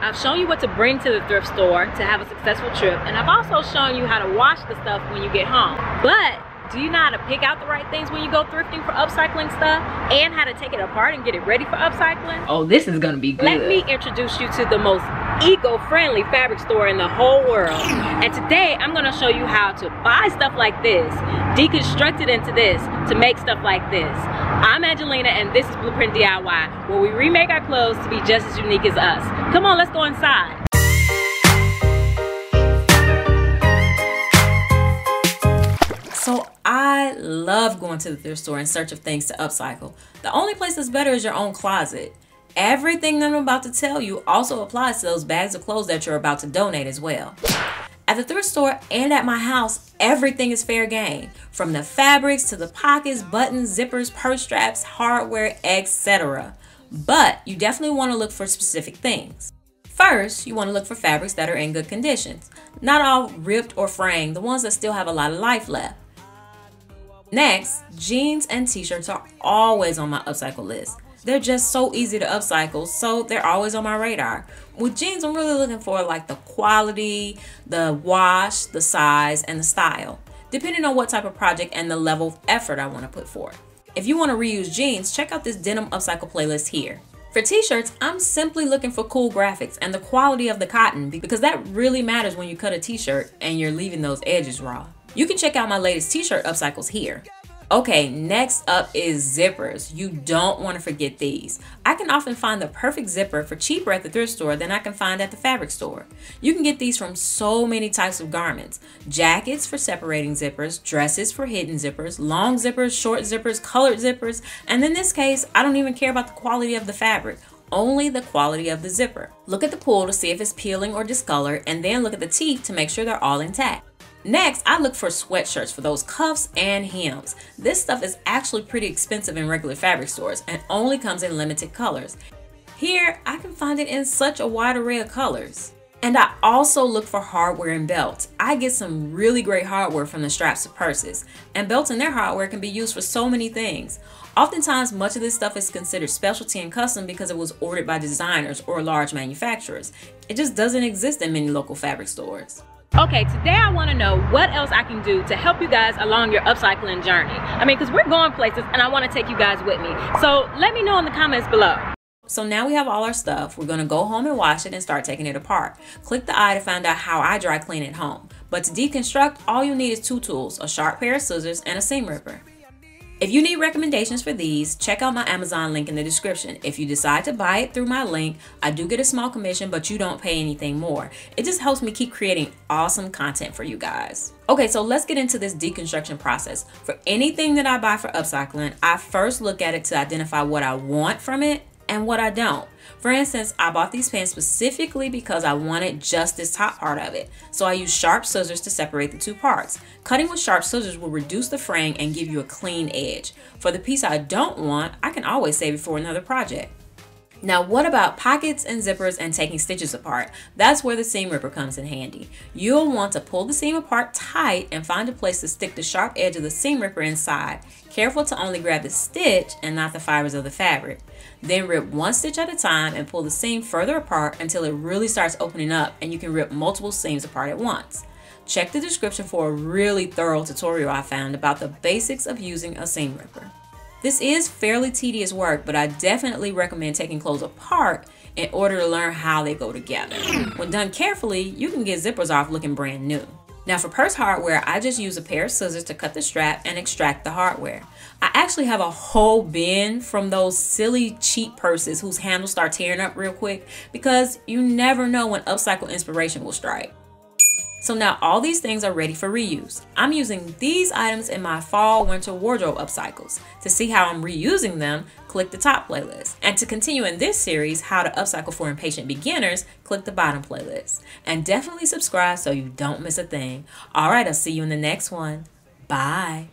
I've shown you what to bring to the thrift store to have a successful trip, and I've also shown you how to wash the stuff when you get home. But do you know how to pick out the right things when you go thrifting for upcycling stuff, and how to take it apart and get it ready for upcycling? Oh, this is gonna be good. Let me introduce you to the most eco-friendly fabric store in the whole world. And today I'm gonna show you how to buy stuff like this, deconstruct it into this to make stuff like this. I'm Angelina and this is Blueprint DIY, where we remake our clothes to be just as unique as us. Come on, let's go inside. So I love going to the thrift store in search of things to upcycle. The only place that's better is your own closet. Everything that I'm about to tell you also applies to those bags of clothes that you're about to donate as well. At the thrift store and at my house, everything is fair game. From the fabrics to the pockets, buttons, zippers, purse straps, hardware, etc. But you definitely want to look for specific things. First, you want to look for fabrics that are in good conditions. Not all ripped or fraying, the ones that still have a lot of life left. Next, jeans and t-shirts are always on my upcycle list. They're just so easy to upcycle, so they're always on my radar. With jeans, I'm really looking for like the quality, the wash, the size, and the style, depending on what type of project and the level of effort I want to put forth. If you want to reuse jeans, check out this denim upcycle playlist here. For t-shirts, I'm simply looking for cool graphics and the quality of the cotton, because that really matters when you cut a t-shirt and you're leaving those edges raw. You can check out my latest t-shirt upcycles here. Okay, next up is zippers. You don't want to forget these. I can often find the perfect zipper for cheaper at the thrift store than I can find at the fabric store. You can get these from so many types of garments. Jackets for separating zippers, dresses for hidden zippers, long zippers, short zippers, colored zippers, and in this case, I don't even care about the quality of the fabric. Only the quality of the zipper. Look at the pull to see if it's peeling or discolored, and then look at the teeth to make sure they're all intact. Next, I look for sweatshirts for those cuffs and hems. This stuff is actually pretty expensive in regular fabric stores and only comes in limited colors. Here, I can find it in such a wide array of colors. And I also look for hardware and belts. I get some really great hardware from the straps of purses, and belts and their hardware can be used for so many things. Oftentimes, much of this stuff is considered specialty and custom because it was ordered by designers or large manufacturers. It just doesn't exist in many local fabric stores. Okay, today I want to know what else I can do to help you guys along your upcycling journey. I mean, because we're going places and I want to take you guys with me. So let me know in the comments below. So now we have all our stuff. We're going to go home and wash it and start taking it apart. Click the eye to find out how I dry clean at home. But to deconstruct, all you need is two tools, a sharp pair of scissors and a seam ripper. If you need recommendations for these, check out my Amazon link in the description. If you decide to buy it through my link, I do get a small commission, but you don't pay anything more. It just helps me keep creating awesome content for you guys. Okay, so let's get into this deconstruction process. For anything that I buy for upcycling, I first look at it to identify what I want from it and what I don't. For instance, I bought these pants specifically because I wanted just this top part of it. So I used sharp scissors to separate the two parts. Cutting with sharp scissors will reduce the fraying and give you a clean edge. For the piece I don't want, I can always save it for another project. Now, what about pockets and zippers and taking stitches apart? That's where the seam ripper comes in handy. You'll want to pull the seam apart tight and find a place to stick the sharp edge of the seam ripper inside. Careful to only grab the stitch and not the fibers of the fabric. Then rip one stitch at a time and pull the seam further apart until it really starts opening up and you can rip multiple seams apart at once. Check the description for a really thorough tutorial I found about the basics of using a seam ripper. This is fairly tedious work, but I definitely recommend taking clothes apart in order to learn how they go together. When done carefully, you can get zippers off looking brand new. Now for purse hardware, I just use a pair of scissors to cut the strap and extract the hardware. I actually have a whole bin from those silly cheap purses whose handles start tearing up real quick, because you never know when upcycle inspiration will strike. So now all these things are ready for reuse. I'm using these items in my fall winter wardrobe upcycles. To see how I'm reusing them, click the top playlist. And to continue in this series, how to upcycle for impatient beginners, click the bottom playlist. And definitely subscribe so you don't miss a thing. All right, I'll see you in the next one. Bye.